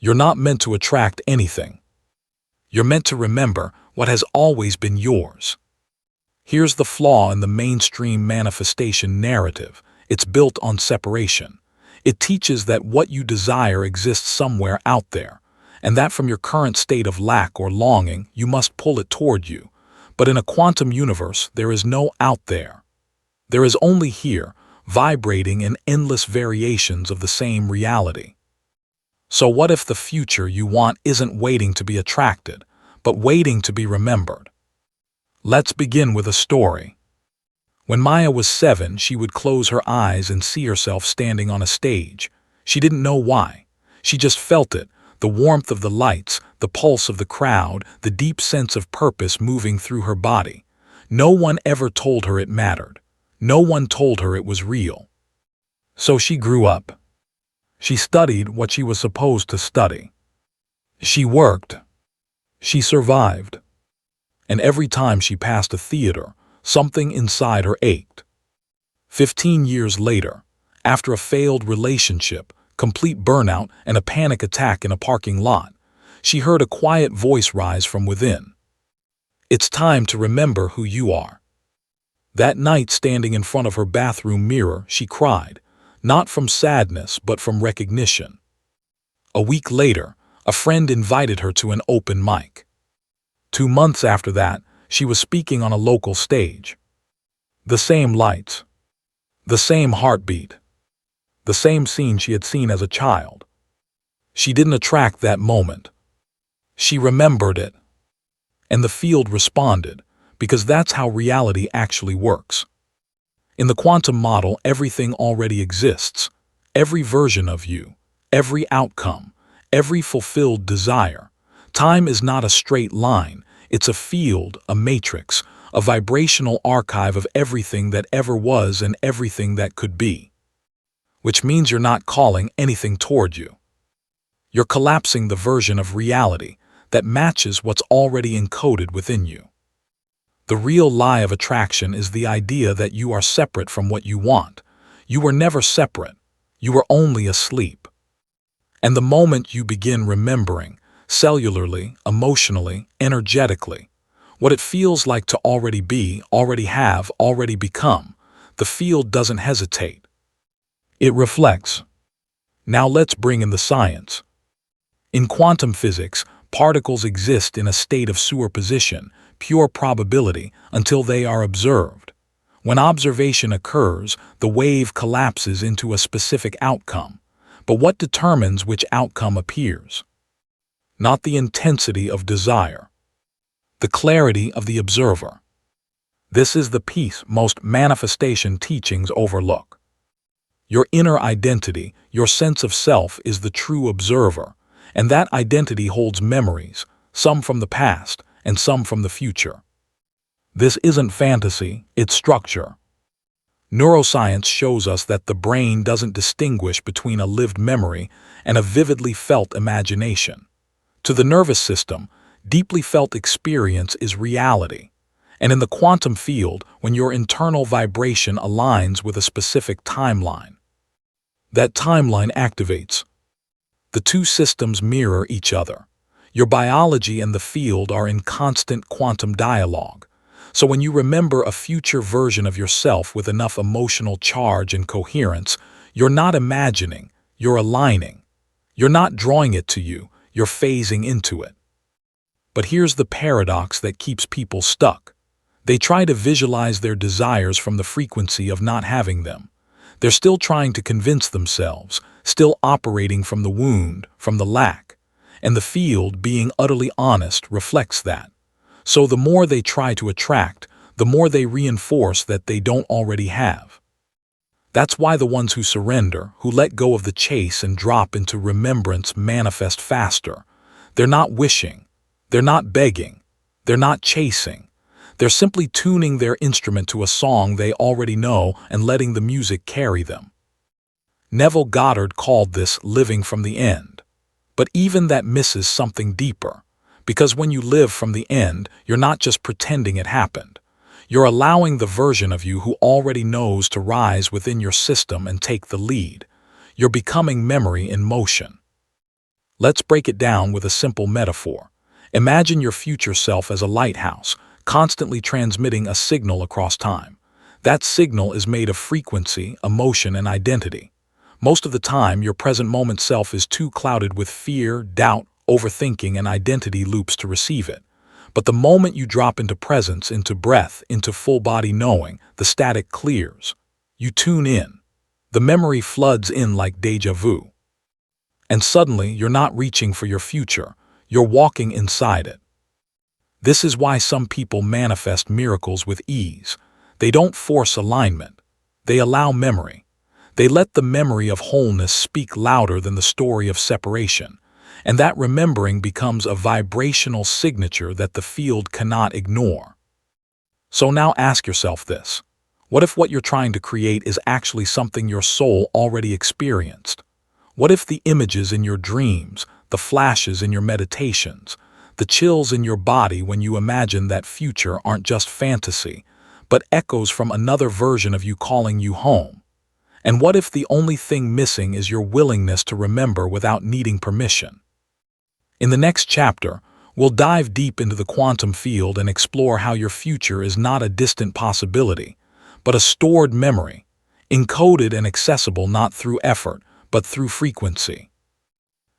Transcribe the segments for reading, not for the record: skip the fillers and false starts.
You're not meant to attract anything. You're meant to remember what has always been yours. Here's the flaw in the mainstream manifestation narrative. It's built on separation. It teaches that what you desire exists somewhere out there, and that from your current state of lack or longing, you must pull it toward you. But in a quantum universe, there is no out there. There is only here, vibrating in endless variations of the same reality. So what if the future you want isn't waiting to be attracted, but waiting to be remembered? Let's begin with a story. When Maya was 7, she would close her eyes and see herself standing on a stage. She didn't know why. She just felt it, the warmth of the lights, the pulse of the crowd, the deep sense of purpose moving through her body. No one ever told her it mattered. No one told her it was real. So she grew up. She studied what she was supposed to study. She worked. She survived. And every time she passed a theater, something inside her ached. 15 years later, after a failed relationship, complete burnout, and a panic attack in a parking lot, she heard a quiet voice rise from within. It's time to remember who you are. That night, standing in front of her bathroom mirror, she cried, not from sadness but from recognition. A week later, a friend invited her to an open mic. 2 months after that, she was speaking on a local stage. The same lights, the same heartbeat, the same scene she had seen as a child. She didn't attract that moment. She remembered it. And the field responded, because that's how reality actually works. In the quantum model, everything already exists. Every version of you, every outcome, every fulfilled desire. Time is not a straight line. It's a field, a matrix, a vibrational archive of everything that ever was and everything that could be. Which means you're not calling anything toward you. You're collapsing the version of reality that matches what's already encoded within you. The real lie of attraction is the idea that you are separate from what you want. You were never separate. You were only asleep. And the moment you begin remembering, cellularly, emotionally, energetically, what it feels like to already be, already have, already become, the field doesn't hesitate. It reflects. Now let's bring in the science. In quantum physics, particles exist in a state of superposition, pure probability, until they are observed. When observation occurs, the wave collapses into a specific outcome. But what determines which outcome appears? Not the intensity of desire, the clarity of the observer. This is the piece most manifestation teachings overlook. Your inner identity, your sense of self, is the true observer, and that identity holds memories, some from the past and some from the future. This isn't fantasy, it's structure. Neuroscience shows us that the brain doesn't distinguish between a lived memory and a vividly felt imagination. To the nervous system, deeply felt experience is reality. And in the quantum field, when your internal vibration aligns with a specific timeline, that timeline activates. The two systems mirror each other. Your biology and the field are in constant quantum dialogue. So when you remember a future version of yourself with enough emotional charge and coherence, you're not imagining, you're aligning. You're not drawing it to you, you're phasing into it. But here's the paradox that keeps people stuck. They try to visualize their desires from the frequency of not having them. They're still trying to convince themselves, still operating from the wound, from the lack. And the field, being utterly honest, reflects that. So the more they try to attract, the more they reinforce that they don't already have. That's why the ones who surrender, who let go of the chase and drop into remembrance, manifest faster. They're not wishing. They're not begging. They're not chasing. They're simply tuning their instrument to a song they already know and letting the music carry them. Neville Goddard called this living from the end. But even that misses something deeper. Because when you live from the end, you're not just pretending it happened. You're allowing the version of you who already knows to rise within your system and take the lead. You're becoming memory in motion. Let's break it down with a simple metaphor. Imagine your future self as a lighthouse, constantly transmitting a signal across time. That signal is made of frequency, emotion, and identity. Most of the time, your present moment self is too clouded with fear, doubt, overthinking, and identity loops to receive it. But the moment you drop into presence, into breath, into full-body knowing, the static clears. You tune in. The memory floods in like déjà vu. And suddenly, you're not reaching for your future. You're walking inside it. This is why some people manifest miracles with ease. They don't force alignment. They allow memory. They let the memory of wholeness speak louder than the story of separation. And that remembering becomes a vibrational signature that the field cannot ignore. So now ask yourself this. What if what you're trying to create is actually something your soul already experienced? What if the images in your dreams, the flashes in your meditations, the chills in your body when you imagine that future aren't just fantasy, but echoes from another version of you calling you home? And what if the only thing missing is your willingness to remember without needing permission? In the next chapter, we'll dive deep into the quantum field and explore how your future is not a distant possibility, but a stored memory, encoded and accessible not through effort, but through frequency.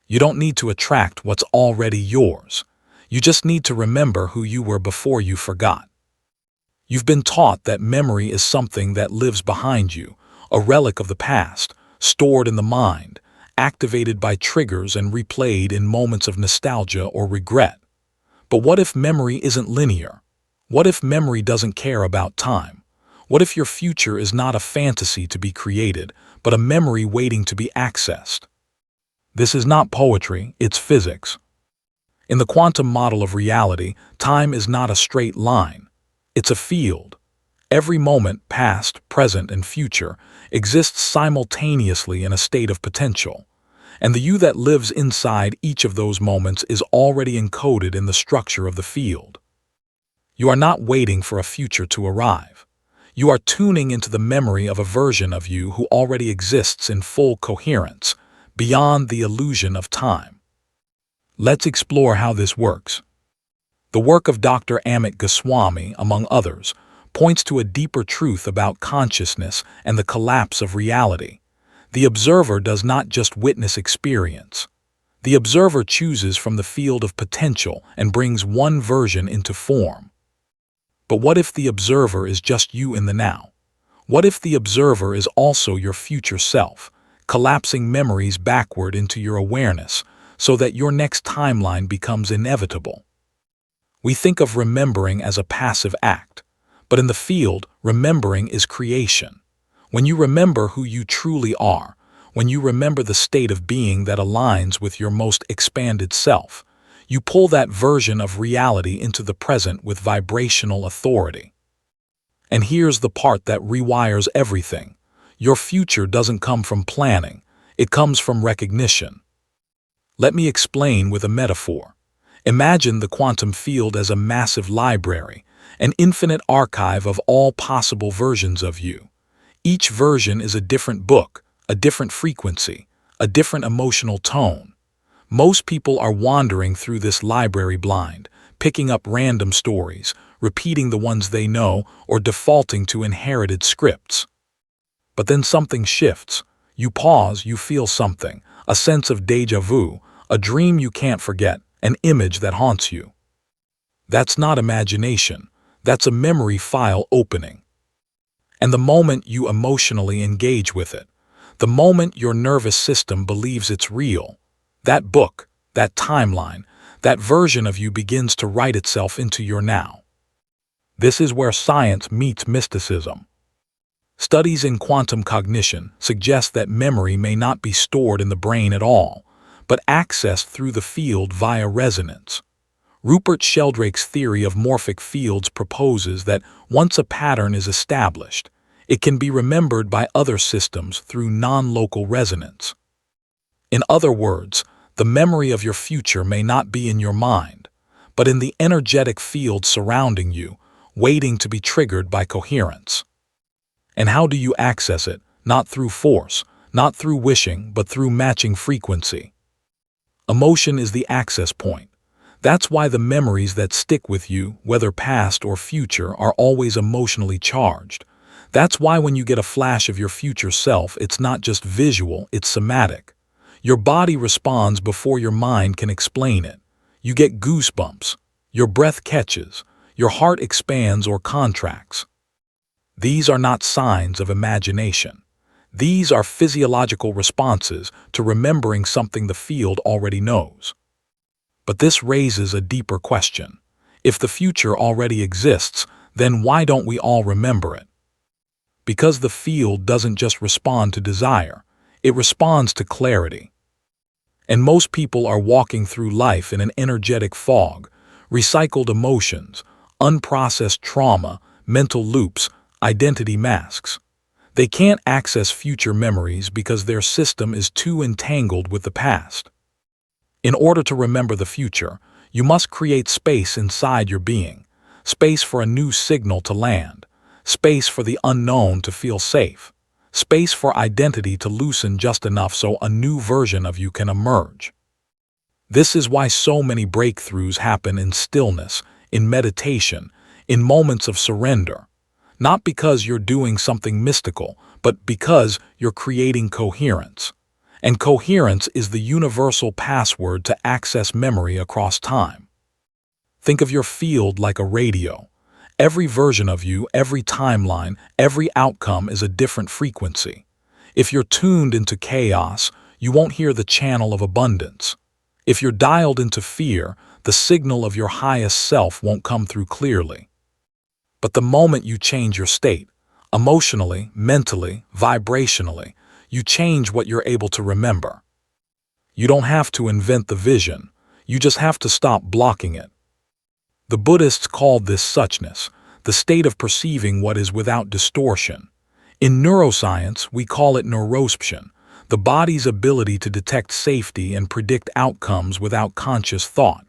You don't need to attract what's already yours. You just need to remember who you were before you forgot. You've been taught that memory is something that lives behind you, a relic of the past, stored in the mind, activated by triggers and replayed in moments of nostalgia or regret. But what if memory isn't linear? What if memory doesn't care about time? What if your future is not a fantasy to be created, but a memory waiting to be accessed? This is not poetry, it's physics. In the quantum model of reality, time is not a straight line. It's a field. Every moment, past, present, and future, exists simultaneously in a state of potential. And the you that lives inside each of those moments is already encoded in the structure of the field. You are not waiting for a future to arrive. You are tuning into the memory of a version of you who already exists in full coherence, beyond the illusion of time. Let's explore how this works. The work of Dr. Amit Goswami, among others, points to a deeper truth about consciousness and the collapse of reality. The observer does not just witness experience. The observer chooses from the field of potential and brings one version into form. But what if the observer is just you in the now? What if the observer is also your future self, collapsing memories backward into your awareness so that your next timeline becomes inevitable? We think of remembering as a passive act, but in the field, remembering is creation. When you remember who you truly are, when you remember the state of being that aligns with your most expanded self, you pull that version of reality into the present with vibrational authority. And here's the part that rewires everything. Your future doesn't come from planning, it comes from recognition. Let me explain with a metaphor. Imagine the quantum field as a massive library, an infinite archive of all possible versions of you. Each version is a different book, a different frequency, a different emotional tone. Most people are wandering through this library blind, picking up random stories, repeating the ones they know, or defaulting to inherited scripts. But then something shifts. You pause, you feel something, a sense of déjà vu, a dream you can't forget, an image that haunts you. That's not imagination. That's a memory file opening. And the moment you emotionally engage with it, the moment your nervous system believes it's real, that book, that timeline, that version of you begins to write itself into your now. This is where science meets mysticism. Studies in quantum cognition suggest that memory may not be stored in the brain at all, but accessed through the field via resonance. Rupert Sheldrake's theory of morphic fields proposes that once a pattern is established, it can be remembered by other systems through non-local resonance. In other words, the memory of your future may not be in your mind, but in the energetic field surrounding you, waiting to be triggered by coherence. And how do you access it? Not through force, not through wishing, but through matching frequency. Emotion is the access point. That's why the memories that stick with you, whether past or future, are always emotionally charged. That's why when you get a flash of your future self, it's not just visual, it's somatic. Your body responds before your mind can explain it. You get goosebumps. Your breath catches. Your heart expands or contracts. These are not signs of imagination. These are physiological responses to remembering something the field already knows. But this raises a deeper question. If the future already exists, then why don't we all remember it? Because the field doesn't just respond to desire, it responds to clarity. And most people are walking through life in an energetic fog, recycled emotions, unprocessed trauma, mental loops, identity masks. They can't access future memories because their system is too entangled with the past. In order to remember the future, you must create space inside your being, space for a new signal to land, space for the unknown to feel safe, space for identity to loosen just enough so a new version of you can emerge. This is why so many breakthroughs happen in stillness, in meditation, in moments of surrender. Not because you're doing something mystical, but because you're creating coherence. And coherence is the universal password to access memory across time. Think of your field like a radio. Every version of you, every timeline, every outcome is a different frequency. If you're tuned into chaos, you won't hear the channel of abundance. If you're dialed into fear, the signal of your highest self won't come through clearly. But the moment you change your state, emotionally, mentally, vibrationally, you change what you're able to remember. You don't have to invent the vision, you just have to stop blocking it. The Buddhists called this suchness, the state of perceiving what is without distortion. In neuroscience, we call it neurosption, the body's ability to detect safety and predict outcomes without conscious thought.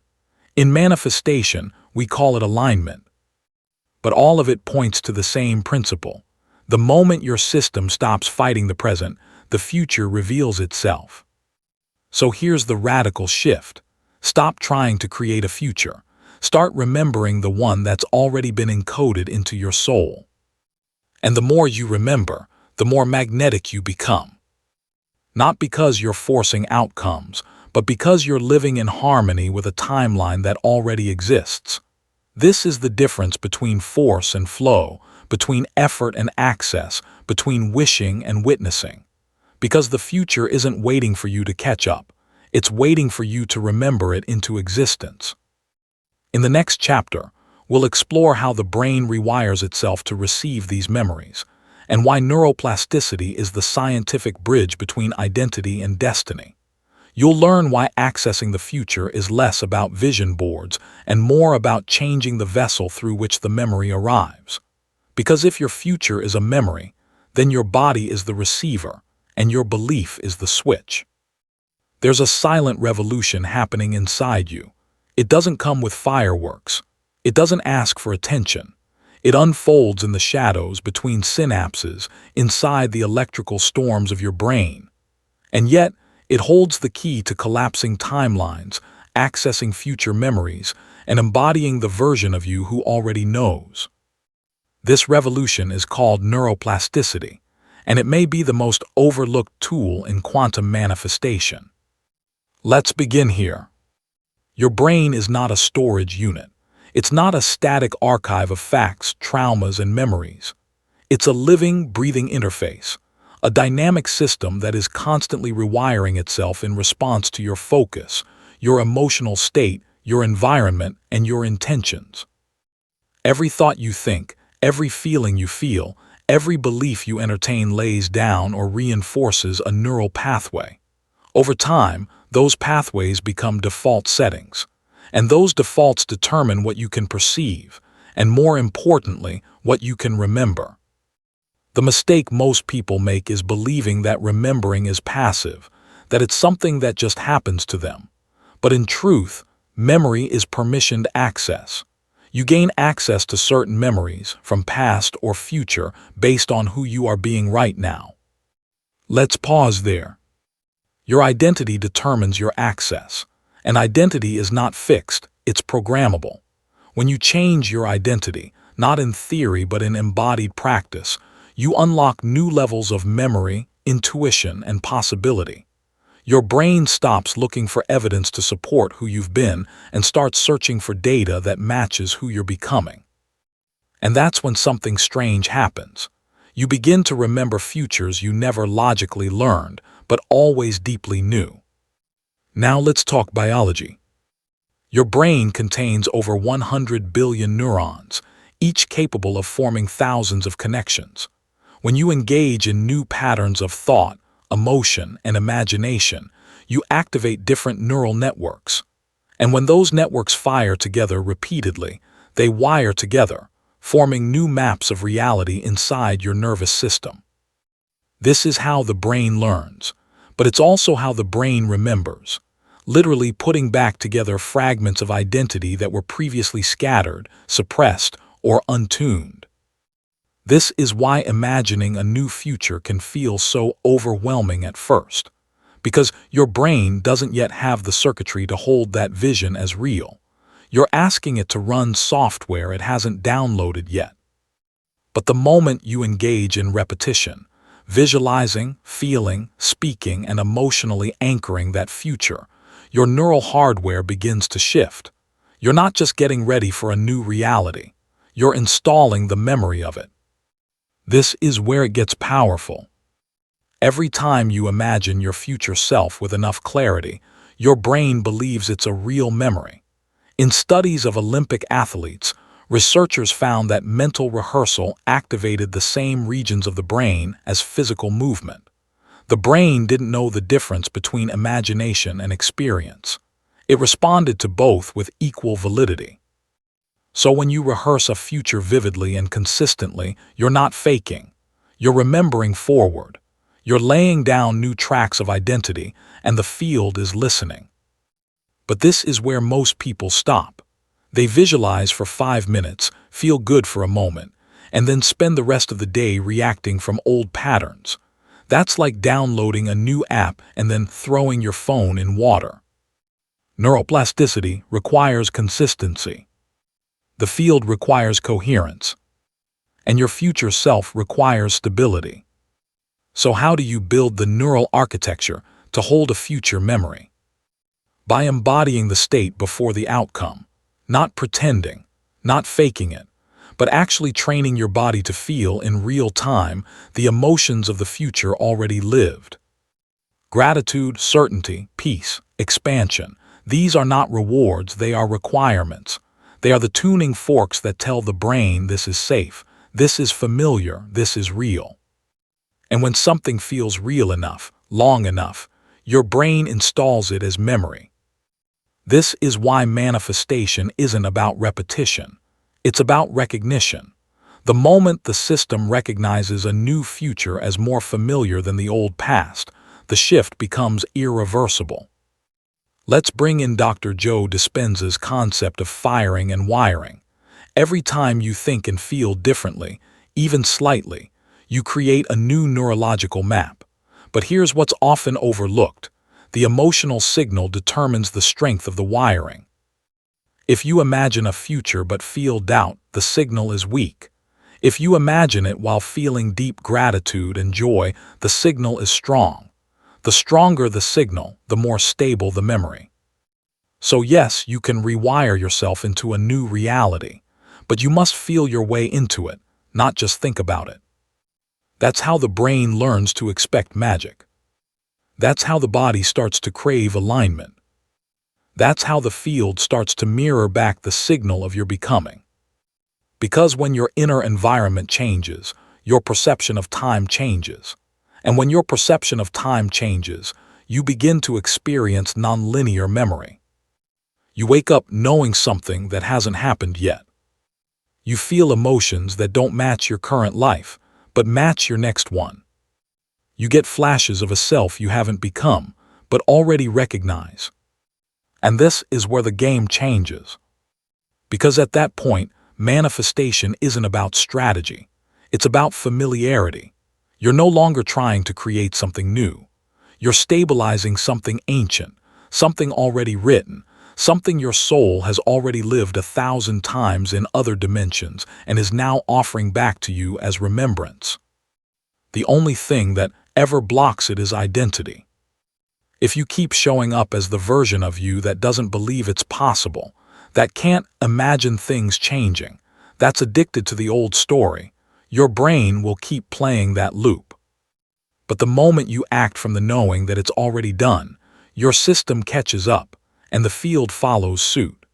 In manifestation, we call it alignment. But all of it points to the same principle. The moment your system stops fighting the present, the future reveals itself. So here's the radical shift. Stop trying to create a future. Start remembering the one that's already been encoded into your soul. And the more you remember, the more magnetic you become. Not because you're forcing outcomes, but because you're living in harmony with a timeline that already exists. This is the difference between force and flow, between effort and access, between wishing and witnessing. Because the future isn't waiting for you to catch up, it's waiting for you to remember it into existence. In the next chapter, we'll explore how the brain rewires itself to receive these memories, and why neuroplasticity is the scientific bridge between identity and destiny. You'll learn why accessing the future is less about vision boards and more about changing the vessel through which the memory arrives. Because if your future is a memory, then your body is the receiver, and your belief is the switch. There's a silent revolution happening inside you. It doesn't come with fireworks. It doesn't ask for attention. It unfolds in the shadows between synapses, inside the electrical storms of your brain. And yet, it holds the key to collapsing timelines, accessing future memories, and embodying the version of you who already knows. This revolution is called neuroplasticity, and it may be the most overlooked tool in quantum manifestation. Let's begin here. Your brain is not a storage unit. It's not a static archive of facts, traumas, and memories. It's a living, breathing interface, a dynamic system that is constantly rewiring itself in response to your focus, your emotional state, your environment, and your intentions. Every thought you think, every feeling you feel, every belief you entertain lays down or reinforces a neural pathway. Over time, those pathways become default settings, and those defaults determine what you can perceive, and more importantly, what you can remember. The mistake most people make is believing that remembering is passive, that it's something that just happens to them. But in truth, memory is permissioned access. You gain access to certain memories, from past or future, based on who you are being right now. Let's pause there. Your identity determines your access. And identity is not fixed, it's programmable. When you change your identity, not in theory but in embodied practice, you unlock new levels of memory, intuition, and possibility. Your brain stops looking for evidence to support who you've been and starts searching for data that matches who you're becoming. And that's when something strange happens. You begin to remember futures you never logically learned, but always deeply knew. Now let's talk biology. Your brain contains over 100 billion neurons, each capable of forming thousands of connections. When you engage in new patterns of thought, emotion, and imagination, you activate different neural networks. And when those networks fire together repeatedly, they wire together, forming new maps of reality inside your nervous system. This is how the brain learns, but it's also how the brain remembers, literally putting back together fragments of identity that were previously scattered, suppressed, or untuned. This is why imagining a new future can feel so overwhelming at first, because your brain doesn't yet have the circuitry to hold that vision as real. You're asking it to run software it hasn't downloaded yet. But the moment you engage in repetition, visualizing, feeling, speaking, and emotionally anchoring that future, your neural hardware begins to shift. You're not just getting ready for a new reality, you're installing the memory of it. This is where it gets powerful. Every time you imagine your future self with enough clarity, your brain believes it's a real memory. In studies of Olympic athletes, researchers found that mental rehearsal activated the same regions of the brain as physical movement. The brain didn't know the difference between imagination and experience. It responded to both with equal validity. So when you rehearse a future vividly and consistently, you're not faking. You're remembering forward. You're laying down new tracks of identity, and the field is listening. But this is where most people stop. They visualize for 5 minutes, feel good for a moment, and then spend the rest of the day reacting from old patterns. That's like downloading a new app and then throwing your phone in water. Neuroplasticity requires consistency. The field requires coherence. And your future self requires stability. So how do you build the neural architecture to hold a future memory? By embodying the state before the outcome, not pretending, not faking it, but actually training your body to feel in real time the emotions of the future already lived. Gratitude, certainty, peace, expansion, these are not rewards, they are requirements. They are the tuning forks that tell the brain this is safe, this is familiar, this is real. And when something feels real enough, long enough, your brain installs it as memory. This is why manifestation isn't about repetition. It's about recognition. The moment the system recognizes a new future as more familiar than the old past, the shift becomes irreversible. Let's bring in Dr. Joe Dispenza's concept of firing and wiring. Every time you think and feel differently, even slightly, you create a new neurological map. But here's what's often overlooked. The emotional signal determines the strength of the wiring. If you imagine a future but feel doubt, the signal is weak. If you imagine it while feeling deep gratitude and joy, the signal is strong. The stronger the signal, the more stable the memory. So yes, you can rewire yourself into a new reality, but you must feel your way into it, not just think about it. That's how the brain learns to expect magic. That's how the body starts to crave alignment. That's how the field starts to mirror back the signal of your becoming. Because when your inner environment changes, your perception of time changes. And when your perception of time changes, you begin to experience nonlinear memory. You wake up knowing something that hasn't happened yet. You feel emotions that don't match your current life, but match your next one. You get flashes of a self you haven't become, but already recognize. And this is where the game changes. Because at that point, manifestation isn't about strategy. It's about familiarity. You're no longer trying to create something new. You're stabilizing something ancient, something already written, something your soul has already lived 1,000 times in other dimensions and is now offering back to you as remembrance. The only thing that ever blocks it is identity. If you keep showing up as the version of you that doesn't believe it's possible, that can't imagine things changing, that's addicted to the old story, your brain will keep playing that loop. But the moment you act from the knowing that it's already done, your system catches up, and the field follows suit.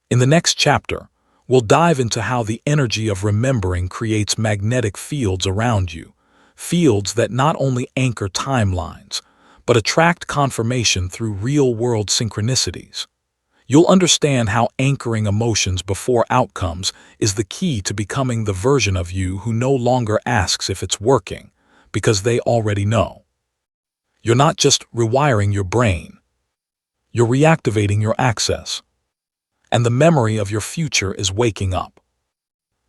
In the next chapter, we'll dive into how the energy of remembering creates magnetic fields around you, fields that not only anchor timelines, but attract confirmation through real-world synchronicities. You'll understand how anchoring emotions before outcomes is the key to becoming the version of you who no longer asks if it's working, because they already know. You're not just rewiring your brain. You're reactivating your access. And the memory of your future is waking up.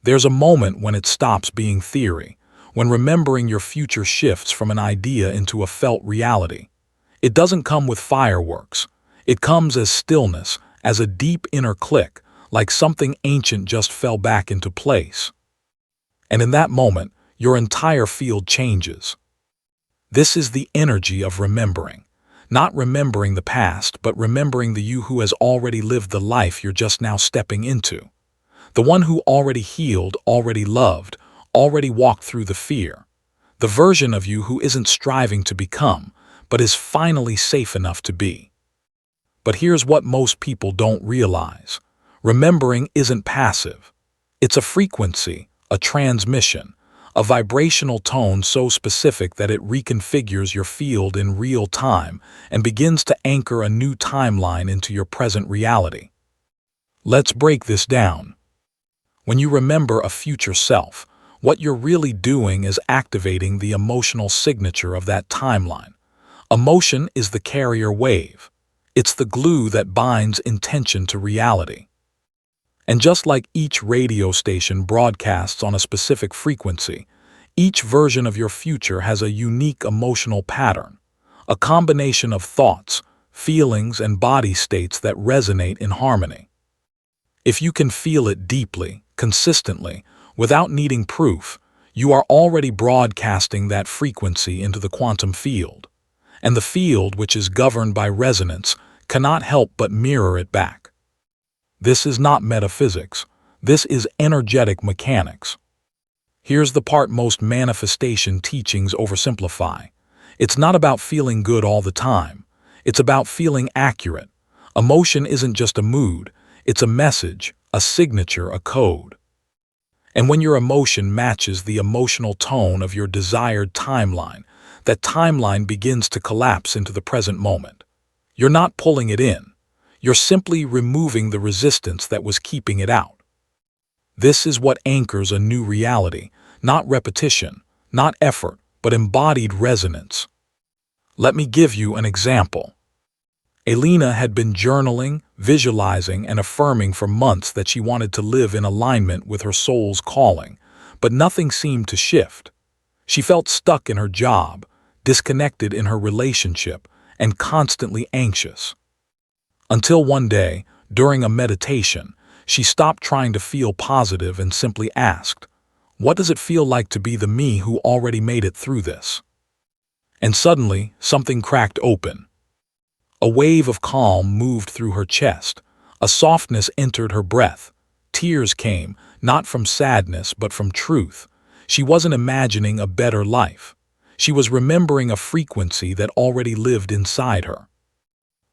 There's a moment when it stops being theory, when remembering your future shifts from an idea into a felt reality. It doesn't come with fireworks. It comes as stillness, as a deep inner click, like something ancient just fell back into place. And in that moment, your entire field changes. This is the energy of remembering. Not remembering the past, but remembering the you who has already lived the life you're just now stepping into. The one who already healed, already loved, already walked through the fear. The version of you who isn't striving to become, but is finally safe enough to be. But here's what most people don't realize. Remembering isn't passive. It's a frequency, a transmission, a vibrational tone so specific that it reconfigures your field in real time and begins to anchor a new timeline into your present reality. Let's break this down. When you remember a future self, what you're really doing is activating the emotional signature of that timeline. Emotion is the carrier wave. It's the glue that binds intention to reality. And just like each radio station broadcasts on a specific frequency, each version of your future has a unique emotional pattern, a combination of thoughts, feelings, and body states that resonate in harmony. If you can feel it deeply, consistently, without needing proof, you are already broadcasting that frequency into the quantum field. And the field, which is governed by resonance, cannot help but mirror it back. This is not metaphysics. This is energetic mechanics. Here's the part most manifestation teachings oversimplify. It's not about feeling good all the time. It's about feeling accurate. Emotion isn't just a mood. It's a message, a signature, a code. And when your emotion matches the emotional tone of your desired timeline, that timeline begins to collapse into the present moment. You're not pulling it in. You're simply removing the resistance that was keeping it out. This is what anchors a new reality, not repetition, not effort, but embodied resonance. Let me give you an example. Elena had been journaling, visualizing, and affirming for months that she wanted to live in alignment with her soul's calling, but nothing seemed to shift. She felt stuck in her job, disconnected in her relationship, and constantly anxious. Until one day, during a meditation, she stopped trying to feel positive and simply asked, "What does it feel like to be the me who already made it through this?" And suddenly, something cracked open. A wave of calm moved through her chest. A softness entered her breath. Tears came, not from sadness but from truth. She wasn't imagining a better life. She was remembering a frequency that already lived inside her.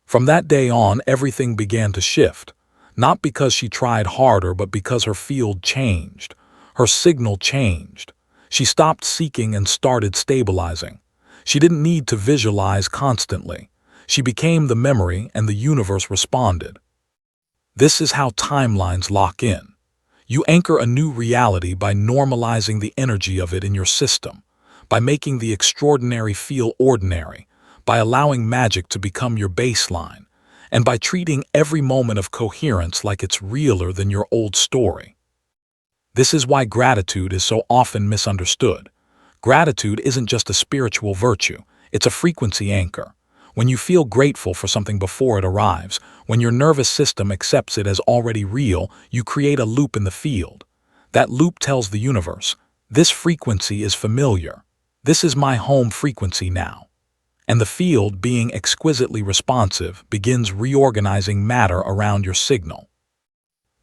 From that day on, everything began to shift, not because she tried harder but because her field changed. Her signal changed. She stopped seeking and started stabilizing. She didn't need to visualize constantly. She became the memory and the universe responded. This is how timelines lock in. You anchor a new reality by normalizing the energy of it in your system, by making the extraordinary feel ordinary, by allowing magic to become your baseline, and by treating every moment of coherence like it's realer than your old story. This is why gratitude is so often misunderstood. Gratitude isn't just a spiritual virtue, It's a frequency anchor. When you feel grateful for something before it arrives, when your nervous system accepts it as already real, you create a loop in the field. That loop tells the universe, this frequency is familiar. This is my home frequency now. And the field, being exquisitely responsive, begins reorganizing matter around your signal.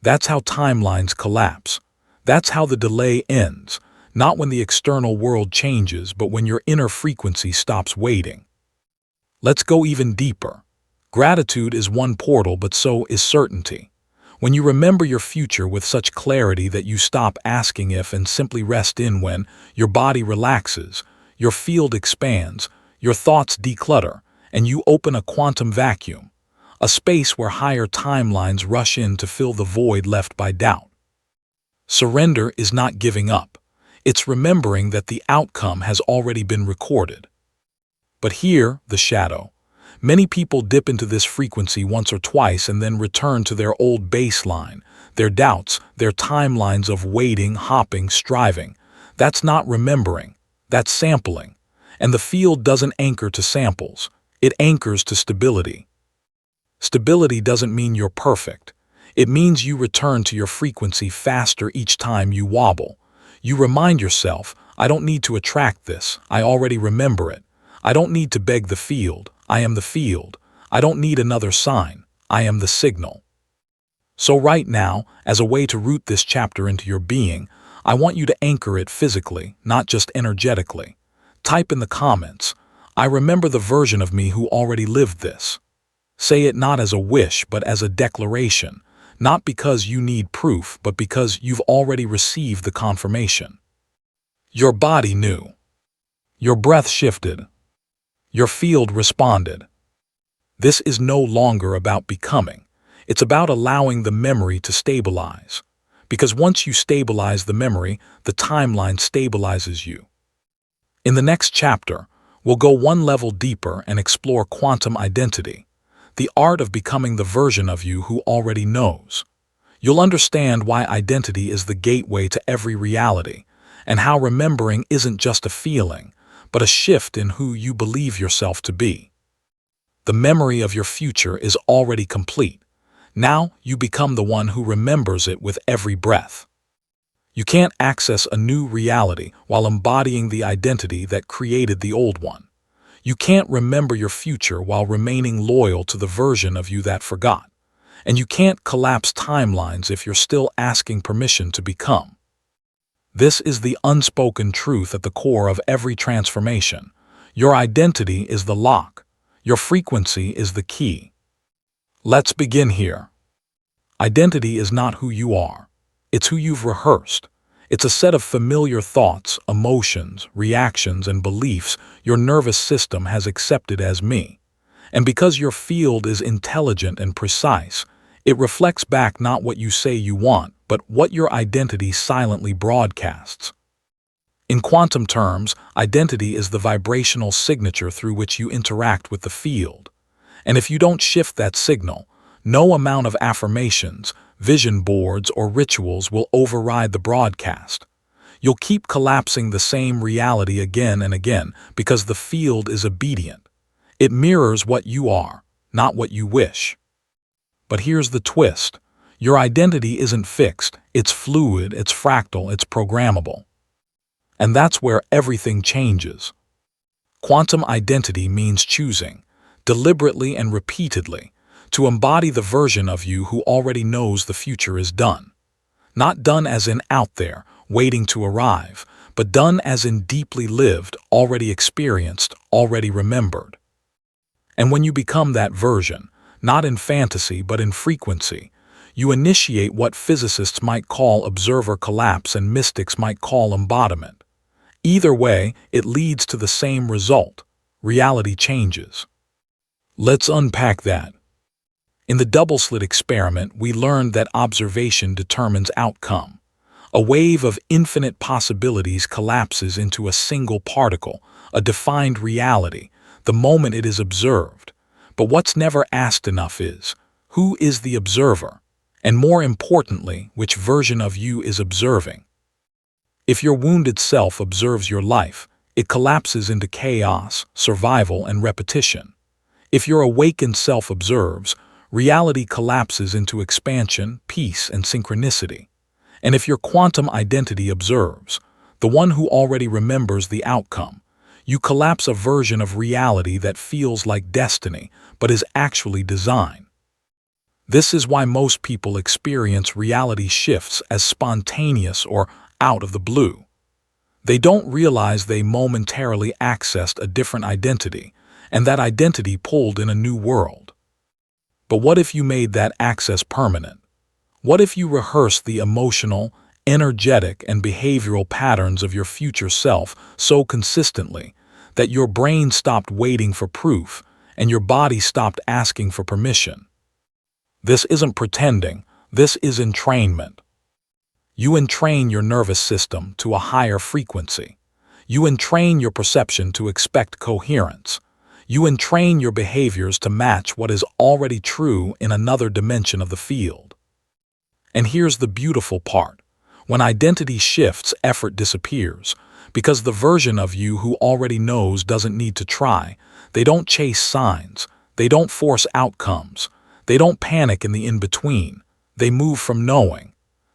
That's how timelines collapse. That's how the delay ends, not when the external world changes, but when your inner frequency stops waiting. Let's go even deeper. Gratitude is one portal, but so is certainty. When you remember your future with such clarity that you stop asking if and simply rest in when, your body relaxes, your field expands, your thoughts declutter, and you open a quantum vacuum, a space where higher timelines rush in to fill the void left by doubt. Surrender is not giving up. It's remembering that the outcome has already been recorded. But here, the shadow. Many people dip into this frequency once or twice and then return to their old baseline, their doubts, their timelines of waiting, hopping, striving. That's not remembering. That's sampling. And the field doesn't anchor to samples. It anchors to stability. Stability doesn't mean you're perfect. It means you return to your frequency faster each time you wobble. You remind yourself, I don't need to attract this. I already remember it. I don't need to beg the field. I am the field. I don't need another sign. I am the signal. So right now, as a way to root this chapter into your being, I want you to anchor it physically, not just energetically. Type in the comments, I remember the version of me who already lived this. Say it not as a wish, but as a declaration, not because you need proof, but because you've already received the confirmation. Your body knew. Your breath shifted. Your field responded. This is no longer about becoming. It's about allowing the memory to stabilize. Because once you stabilize the memory, the timeline stabilizes you. In the next chapter, we'll go one level deeper and explore quantum identity, the art of becoming the version of you who already knows. You'll understand why identity is the gateway to every reality, and how remembering isn't just a feeling, but a shift in who you believe yourself to be. The memory of your future is already complete. Now you become the one who remembers it with every breath. You can't access a new reality while embodying the identity that created the old one. You can't remember your future while remaining loyal to the version of you that forgot. And you can't collapse timelines if you're still asking permission to become. This is the unspoken truth at the core of every transformation. Your identity is the lock. Your frequency is the key. Let's begin here. Identity is not who you are. It's who you've rehearsed. It's a set of familiar thoughts, emotions, reactions, and beliefs your nervous system has accepted as me. And because your field is intelligent and precise, it reflects back not what you say you want, but what your identity silently broadcasts. In quantum terms, identity is the vibrational signature through which you interact with the field. And if you don't shift that signal, no amount of affirmations, vision boards, or rituals will override the broadcast. You'll keep collapsing the same reality again and again because the field is obedient. It mirrors what you are, not what you wish. But here's the twist. Your identity isn't fixed, it's fluid, it's fractal, it's programmable. And that's where everything changes. Quantum identity means choosing, deliberately and repeatedly, to embody the version of you who already knows the future is done. Not done as in out there, waiting to arrive, but done as in deeply lived, already experienced, already remembered. And when you become that version, not in fantasy but in frequency, you initiate what physicists might call observer collapse and mystics might call embodiment. Either way, it leads to the same result. Reality changes. Let's unpack that. In the double-slit experiment, we learned that observation determines outcome. A wave of infinite possibilities collapses into a single particle, a defined reality, the moment it is observed. But what's never asked enough is, who is the observer? And more importantly, which version of you is observing? If your wounded self observes your life, It collapses into chaos, survival, and repetition. If your awakened self observes, reality collapses into expansion, peace, and synchronicity. And if your quantum identity observes, the one who already remembers the outcome, you collapse a version of reality that feels like destiny, but is actually design. This is why most people experience reality shifts as spontaneous or out of the blue. They don't realize they momentarily accessed a different identity, and that identity pulled in a new world. But what if you made that access permanent? What if you rehearsed the emotional, energetic, and behavioral patterns of your future self so consistently that your brain stopped waiting for proof and your body stopped asking for permission? This isn't pretending, this is entrainment. You entrain your nervous system to a higher frequency. You entrain your perception to expect coherence. You entrain your behaviors to match what is already true in another dimension of the field. And here's the beautiful part. When identity shifts, effort disappears, because the version of you who already knows doesn't need to try. They don't chase signs. They don't force outcomes. They don't panic in the in-between. They move from knowing.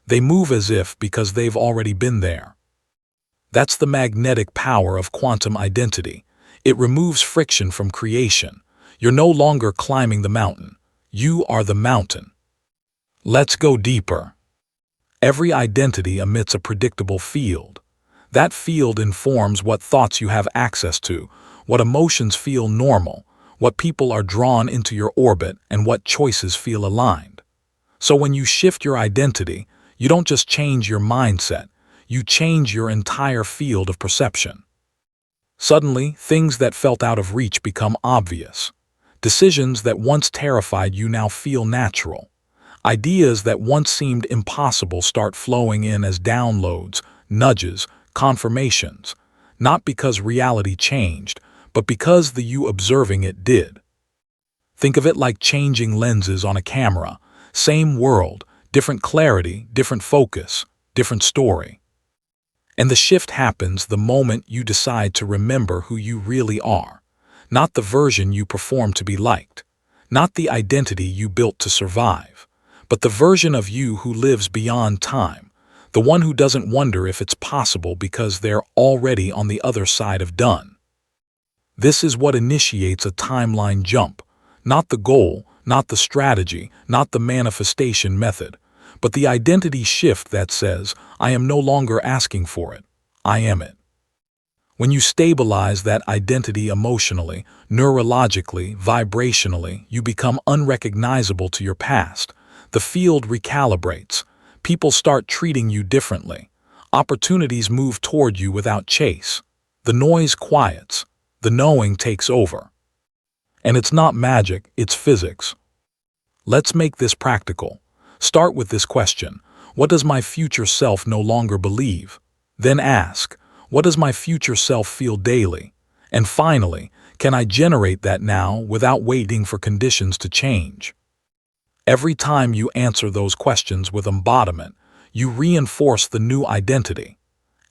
They move as if because they've already been there. That's the magnetic power of quantum identity. It removes friction from creation. You're no longer climbing the mountain. You are the mountain. Let's go deeper. Every identity emits a predictable field. That field informs what thoughts you have access to, what emotions feel normal, what people are drawn into your orbit, and what choices feel aligned. So when you shift your identity, you don't just change your mindset, you change your entire field of perception. Suddenly, things that felt out of reach become obvious. Decisions that once terrified you now feel natural. Ideas that once seemed impossible start flowing in as downloads, nudges, confirmations, not because reality changed, but because the you observing it did. Think of it like changing lenses on a camera. Same world, different clarity, different focus, different story. And the shift happens the moment you decide to remember who you really are, not the version you perform to be liked, not the identity you built to survive, but the version of you who lives beyond time, the one who doesn't wonder if it's possible because they're already on the other side of done. This is what initiates a timeline jump, not the goal, not the strategy, not the manifestation method, but the identity shift that says, I am no longer asking for it, I am it. When you stabilize that identity emotionally, neurologically, vibrationally, you become unrecognizable to your past. The field recalibrates. People start treating you differently. Opportunities move toward you without chase. The noise quiets. The knowing takes over. And it's not magic, it's physics. Let's make this practical. Start with this question. What does my future self no longer believe? Then ask, what does my future self feel daily? And finally, can I generate that now without waiting for conditions to change? Every time you answer those questions with embodiment, you reinforce the new identity.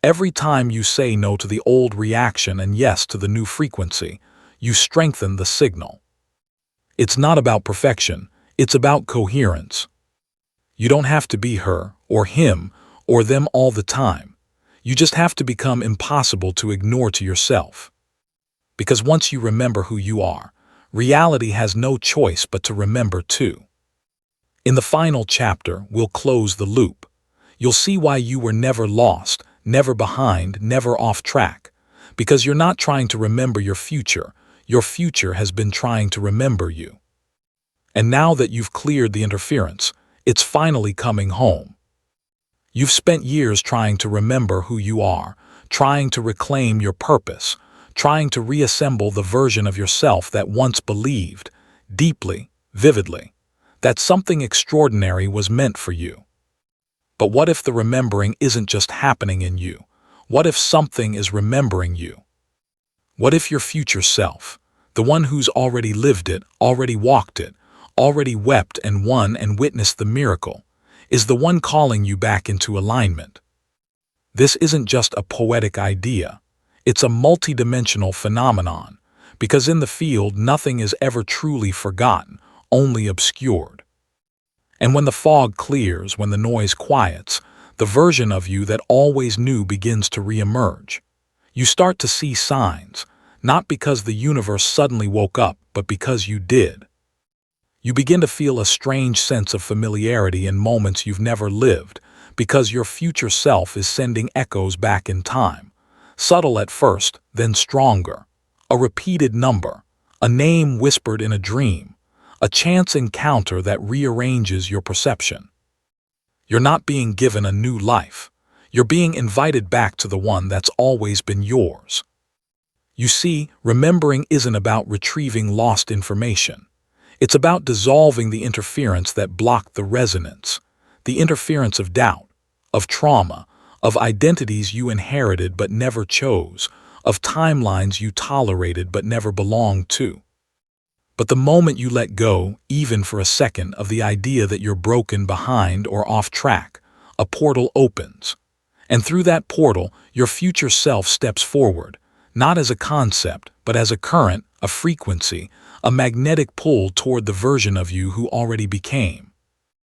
Every time you say no to the old reaction and yes to the new frequency, you strengthen the signal. It's not about perfection, it's about coherence. You don't have to be her, or him, or them all the time. You just have to become impossible to ignore to yourself. Because once you remember who you are, reality has no choice but to remember too. In the final chapter, we'll close the loop. You'll see why you were never lost, never behind, never off track. Because you're not trying to remember your future has been trying to remember you. And now that you've cleared the interference, it's finally coming home. You've spent years trying to remember who you are, trying to reclaim your purpose, trying to reassemble the version of yourself that once believed, deeply, vividly, that something extraordinary was meant for you. But what if the remembering isn't just happening in you? What if something is remembering you? What if your future self, the one who's already lived it, already walked it, already wept and won and witnessed the miracle, is the one calling you back into alignment? This isn't just a poetic idea. It's a multidimensional phenomenon, because in the field nothing is ever truly forgotten, only obscured. And when the fog clears, when the noise quiets, the version of you that always knew begins to reemerge. You start to see signs, not because the universe suddenly woke up, but because you did. You begin to feel a strange sense of familiarity in moments you've never lived, because your future self is sending echoes back in time. Subtle at first, then stronger. A repeated number, a name whispered in a dream, a chance encounter that rearranges your perception. You're not being given a new life. You're being invited back to the one that's always been yours. You see, remembering isn't about retrieving lost information. It's about dissolving the interference that blocked the resonance, the interference of doubt, of trauma, of identities you inherited but never chose, of timelines you tolerated but never belonged to. But the moment you let go, even for a second, of the idea that you're broken, behind, or off track, a portal opens. And through that portal, your future self steps forward, not as a concept, but as a current, a frequency, a magnetic pull toward the version of you who already became.